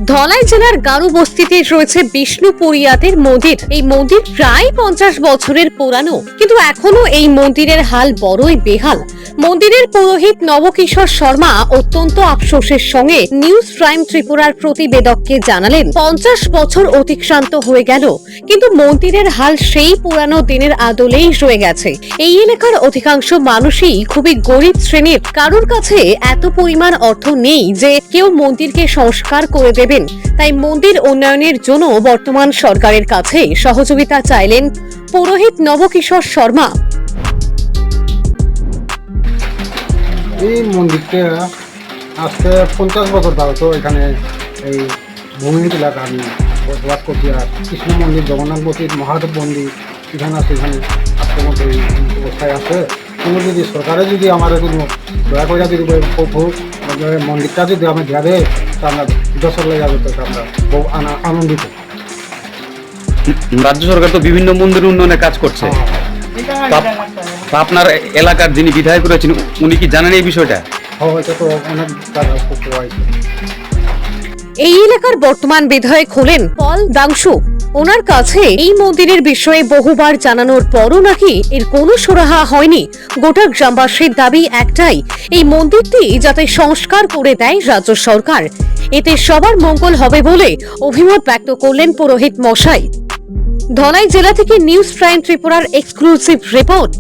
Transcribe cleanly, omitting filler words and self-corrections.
ধলাই জেলার গারু বস্তিতে রয়েছে বিষ্ণুপুরিয়াদের মন্দির। এই মন্দির প্রায় 50 বছরের পুরানো, কিন্তু এখনো এই মন্দিরের হাল বড়ই বেহাল। মন্দিরের পুরোহিত নবকিশোর শর্মা অত্যন্ত আফসোসের সঙ্গে নিউজ প্রাইম ত্রিপুরার প্রতিবেদককে জানালেন, 50 বছর অতিক্রান্ত হয়ে গেল, কিন্তু মন্দিরের হাল সেই পুরানো দিনের আদলেই রয়ে গেছে। এই এলাকার অধিকাংশ মানুষই খুবই গরিব শ্রেণীর, কারোর কাছে এত পরিমাণ অর্থ নেই যে কেউ মন্দিরকে সংস্কার করে দেবেন। তাই মন্দির উন্নয়নের জন্য বর্তমান সরকারের কাছে সহযোগিতা চাইলেন পুরোহিত নবকিশোর শর্মা। এই মন্দিরটা আজকে 50 বছর ধরে তো এখানে এই ভূমি এলাকা আমি বসবাস করছি। আর কৃষ্ণ মন্দির, জগন্নাথ মন্দির, মহাদেব মন্দির এখানে আছে, এখানে আজকের মধ্যে এই অবস্থায় আছে। কোনো যদি সরকারে যদি আমার কোনো দয়া করে যদি মন্দিরটা যদি আমি দেওয়া দেয়, তা আমরা দশর লেগে যাবে, তো আমরা বহু আনন্দিত। রাজ্য সরকার তো বিভিন্ন মন্দির উন্নয়নে কাজ করছে। আপনার এলাকার যিনি বিধায়ক রয়েছেন উনি কি জানেন এই বিষয়টা? হয়তো তো অনেক টাকা করতে হয়েছে। এই এলাকার বর্তমান বিধায়ক হলেন পল দাংশু। ওনার কাছে এই মন্দিরের বিষয়ে বহুবার জানানোর পরও নাকি এর কোনো সুরাহা হয়নি। গোটা গ্রামবাসীর দাবি একটাই, এই মন্দিরটি যাতে সংস্কার করে দেয় রাজ্য সরকার। এতে সবার মঙ্গল হবে বলে অভিমত ব্যক্ত করলেন পুরোহিত মশাই। ধলাই জেলা থেকে নিউজ প্রাইম ত্রিপুরার এক্সক্লুসিভ রিপোর্ট।